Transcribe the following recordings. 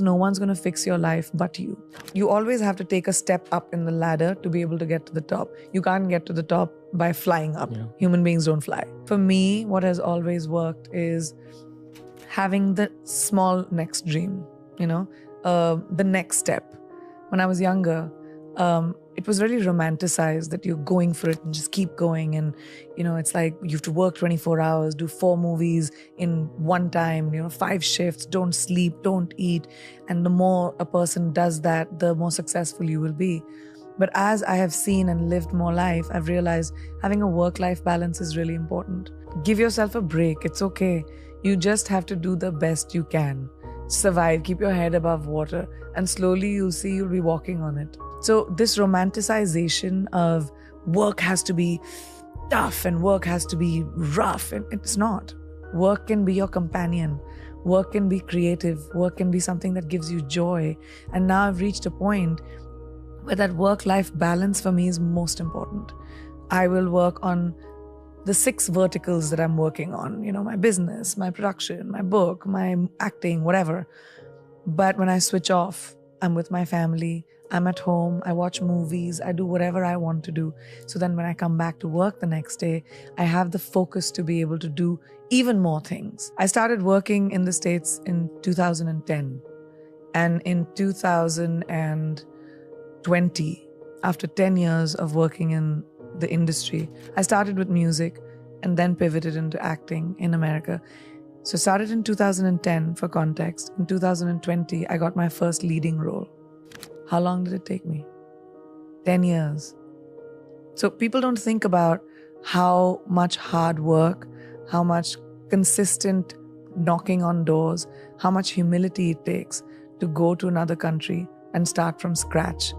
no one's going to fix your life but you. You always have to take a step up in the ladder to be able to get to the top. You can't get to the top by flying up. Yeah. Human beings don't fly. For me, what has always worked is having the small next dream, the next step. When I was younger, it was really romanticized that you're going for it and just keep going. And, it's like you have to work 24 hours, do 4 movies in one time, 5 shifts, don't sleep, don't eat. And the more a person does that, the more successful you will be. But as I have seen and lived more life, I've realized having a work-life balance is really important. Give yourself a break. It's okay. You just have to do the best you can. Survive, keep your head above water, and slowly you'll see you'll be walking on it. So this romanticization of work has to be tough and work has to be rough, and it's not. Work can be your companion. Work can be creative. Work can be something that gives you joy. And now I've reached a point where that work-life balance for me is most important. I will work on the 6 verticals that I'm working on, my business, my production, my book, my acting, whatever. But when I switch off, I'm with my family, I'm at home, I watch movies, I do whatever I want to do. So then when I come back to work the next day, I have the focus to be able to do even more things. I started working in the States in 2010. And in 2020, after 10 years of working in the industry, I started with music and then pivoted into acting in America. So started in 2010 for context. In 2020, I got my first leading role. How long did it take me? 10 years. So people don't think about how much hard work, how much consistent knocking on doors, how much humility it takes to go to another country and start from scratch.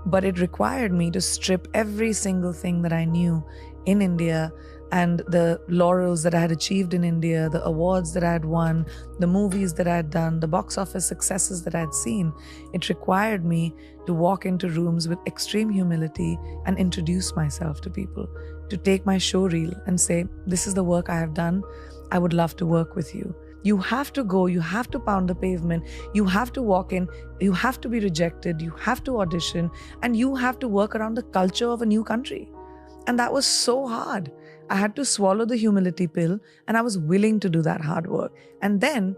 But it required me to strip every single thing that I knew in India and the laurels that I had achieved in India, the awards that I had won, the movies that I had done, the box office successes that I had seen. It required me to walk into rooms with extreme humility and introduce myself to people, to take my show reel and say, this is the work I have done. I would love to work with you. You have to go, you have to pound the pavement, you have to walk in, you have to be rejected, you have to audition, and you have to work around the culture of a new country. And that was so hard. I had to swallow the humility pill, and I was willing to do that hard work. And then,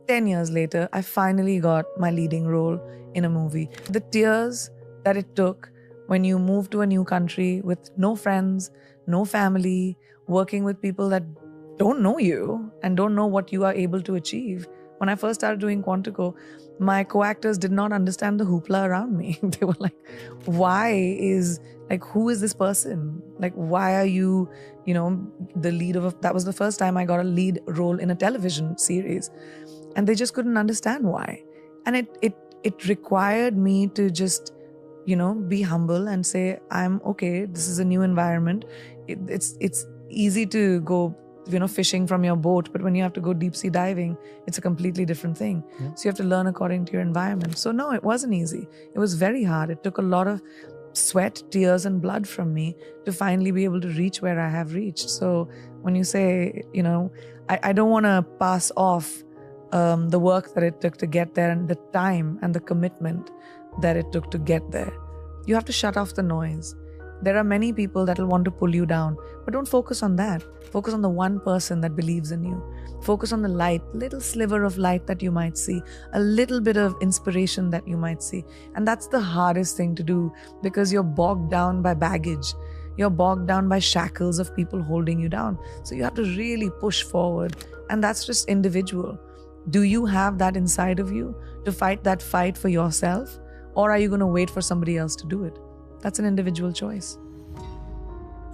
10 years later, I finally got my leading role in a movie. The tears that it took when you move to a new country with no friends, no family, working with people that don't know you and don't know what you are able to achieve. When I first started doing Quantico, my co-actors did not understand the hoopla around me. They were like, who is this person? Like, why are you, the lead of that was the first time I got a lead role in a television series. And they just couldn't understand why. And it required me to just, be humble and say, I'm okay. This is a new environment. It's easy to go fishing from your boat, but when you have to go deep sea diving, it's a completely different thing. Yeah. So you have to learn according to your environment. So no, it wasn't easy. It was very hard. It took a lot of sweat, tears, and blood from me to finally be able to reach where I have reached. So when you say, I don't want to pass off the work that it took to get there and the time and the commitment that it took to get there. You have to shut off the noise. There are many people that will want to pull you down, but don't focus on that. Focus on the one person that believes in you. Focus on the light, little sliver of light that you might see, a little bit of inspiration that you might see. And that's the hardest thing to do because you're bogged down by baggage. You're bogged down by shackles of people holding you down. So you have to really push forward. And that's just individual. Do you have that inside of you to fight that fight for yourself? Or are you going to wait for somebody else to do it? That's an individual choice.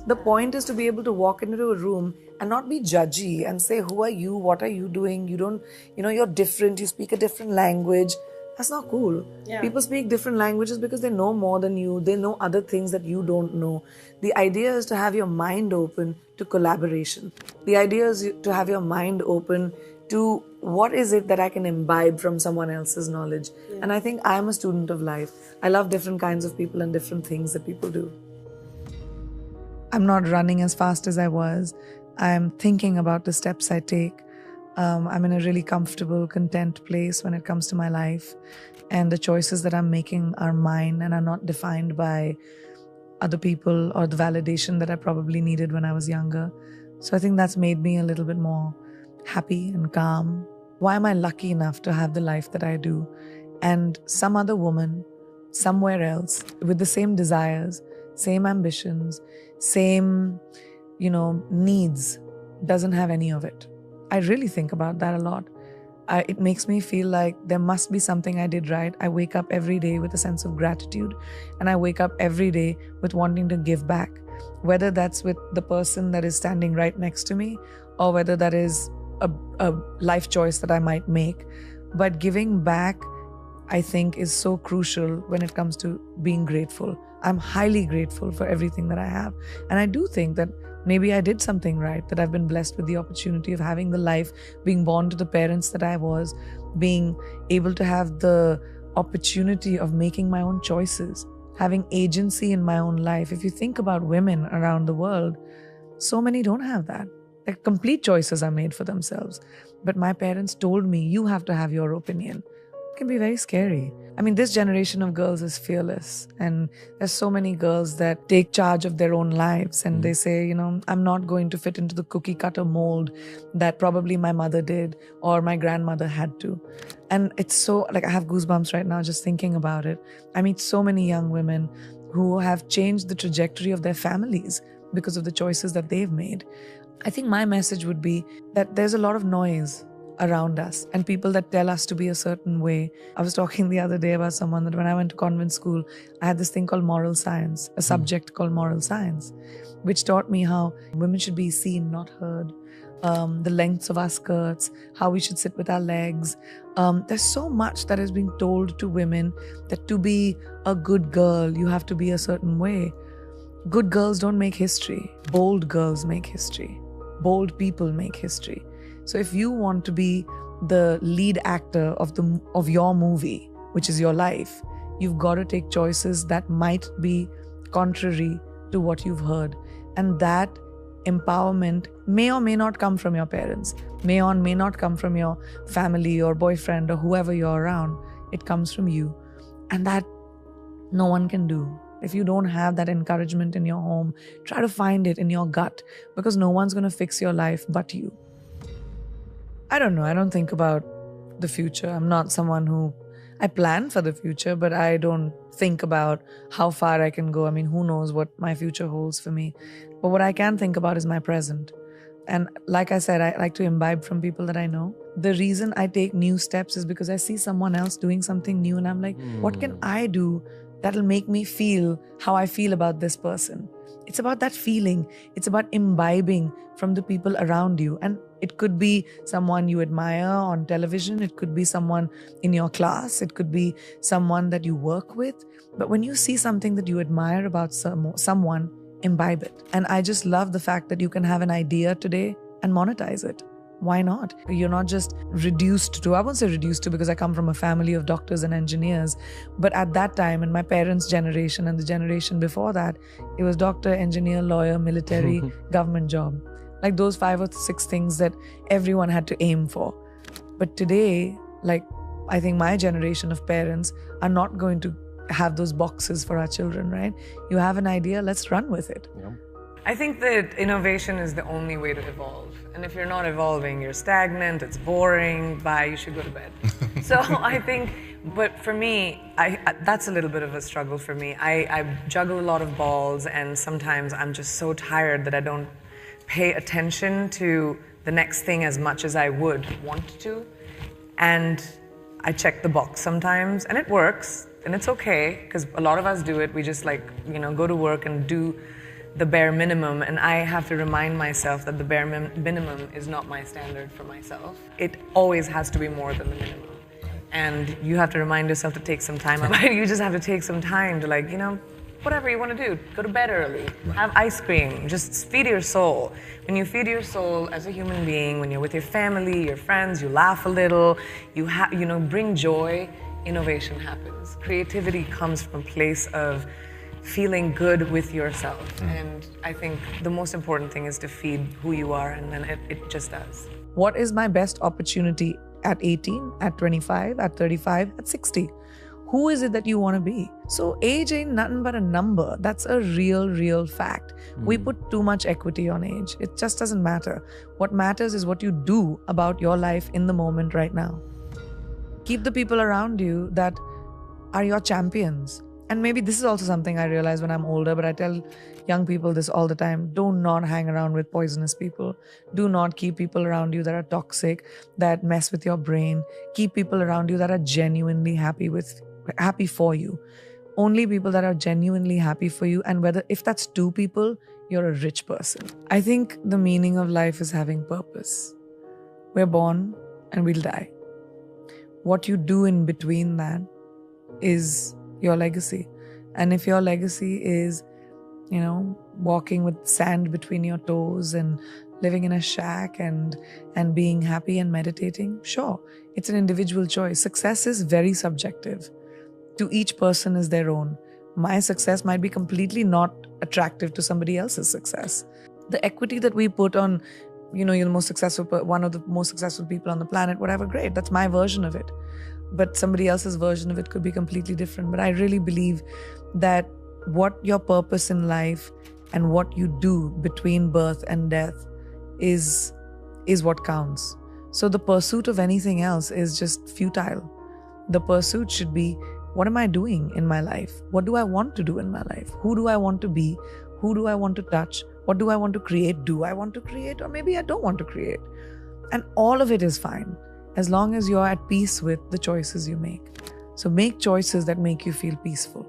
The point is to be able to walk into a room and not be judgy and say, who are you? What are you doing? You don't, you're different. You speak a different language. That's not cool. Yeah. People speak different languages because they know more than you. They know other things that you don't know. The idea is to have your mind open to collaboration. The idea is to have your mind open to what is it that I can imbibe from someone else's knowledge. Yeah. And I think I'm a student of life. I love different kinds of people and different things that people do. I'm not running as fast as I was. I'm thinking about the steps I take. I'm in a really comfortable, content place when it comes to my life. And the choices that I'm making are mine and are not defined by other people or the validation that I probably needed when I was younger. So I think that's made me a little bit more happy and calm. Why am I lucky enough to have the life that I do? And some other woman, somewhere else, with the same desires, same ambitions, same, needs, doesn't have any of it. I really think about that a lot. It makes me feel like there must be something I did right. I wake up every day with a sense of gratitude, and I wake up every day with wanting to give back, whether that's with the person that is standing right next to me or whether that is a life choice that I might make. But giving back, I think, is so crucial when it comes to being grateful. I'm highly grateful for everything that I have. And I do think that maybe I did something right, that I've been blessed with the opportunity of having the life, being born to the parents that I was, being able to have the opportunity of making my own choices, having agency in my own life. If you think about women around the world, so many don't have that. Like, complete choices are made for themselves. But my parents told me, you have to have your opinion. It can be very scary. I mean, this generation of girls is fearless, and there's so many girls that take charge of their own lives, and they say, I'm not going to fit into the cookie cutter mold that probably my mother did or my grandmother had to. And it's so, I have goosebumps right now just thinking about it. I meet so many young women who have changed the trajectory of their families because of the choices that they've made. I think my message would be that there's a lot of noise around us and people that tell us to be a certain way. I was talking the other day about someone that when I went to convent school, I had this thing called moral science, a subject called moral science, which taught me how women should be seen, not heard, the lengths of our skirts, how we should sit with our legs. There's so much that is being told to women that to be a good girl, you have to be a certain way. Good girls don't make history. Bold girls make history. Bold people make history. So if you want to be the lead actor of your movie, which is your life, you've got to take choices that might be contrary to what you've heard. And that empowerment may or may not come from your parents, may or may not come from your family or boyfriend or whoever you're around. It comes from you. And that no one can do. If you don't have that encouragement in your home, try to find it in your gut, because no one's going to fix your life but you. I don't know. I don't think about the future. I'm not someone I plan for the future, but I don't think about how far I can go. I mean, who knows what my future holds for me. But what I can think about is my present. And like I said, I like to imbibe from people that I know. The reason I take new steps is because I see someone else doing something new and I'm like, what can I do that'll make me feel how I feel about this person? It's about that feeling. It's about imbibing from the people around you. And it could be someone you admire on television. It could be someone in your class. It could be someone that you work with. But when you see something that you admire about someone, imbibe it. And I just love the fact that you can have an idea today and monetize it. Why not? You're not just reduced to, I won't say reduced to because I come from a family of doctors and engineers, but at that time, in my parents' generation and the generation before that, it was doctor, engineer, lawyer, military, government job. Like those 5 or 6 things that everyone had to aim for. But today, I think my generation of parents are not going to have those boxes for our children, right? You have an idea, let's run with it. Yeah. I think that innovation is the only way to evolve. And if you're not evolving, you're stagnant, it's boring, bye, you should go to bed. So I think, but for me, that's a little bit of a struggle for me. I juggle a lot of balls, and sometimes I'm just so tired that I don't pay attention to the next thing as much as I would want to. And I check the box sometimes, and it works, and it's okay, because a lot of us do it. We just go to work and do the bare minimum, and I have to remind myself that the bare minimum is not my standard for myself. It always has to be more than the minimum. And you have to remind yourself to take some time out. You just have to take some time to whatever you want to do. Go to bed early, have ice cream, just feed your soul. When you feed your soul as a human being, when you're with your family, your friends, you laugh a little, you bring joy, innovation happens. Creativity comes from a place of feeling good with yourself. And I think the most important thing is to feed who you are, and then it just does. What is my best opportunity at 18, at 25, at 35, at 60? Who is it that you want to be? So age ain't nothing but a number. That's a real fact. We put too much equity on age. It just doesn't matter. What matters is what you do about your life in the moment right now. Keep the people around you that are your champions. And maybe this is also something I realize when I'm older, but I tell young people this all the time. Do not hang around with poisonous people. Do not keep people around you that are toxic, that mess with your brain. Keep people around you that are genuinely happy for you. Only people that are genuinely happy for you. And if that's 2 people, you're a rich person. I think the meaning of life is having purpose. We're born and we'll die. What you do in between that is your legacy. And if your legacy is, walking with sand between your toes and living in a shack and being happy and meditating, sure, it's an individual choice. Success is very subjective. To each person is their own. My success might be completely not attractive to somebody else's success. The equity that we put on, you're the most successful, one of the most successful people on the planet, whatever, great. That's my version of it. But somebody else's version of it could be completely different. But I really believe that what your purpose in life and what you do between birth and death is what counts. So the pursuit of anything else is just futile. The pursuit should be, what am I doing in my life? What do I want to do in my life? Who do I want to be? Who do I want to touch? What do I want to create? Do I want to create? Or maybe I don't want to create. And all of it is fine, as long as you're at peace with the choices you make. So make choices that make you feel peaceful.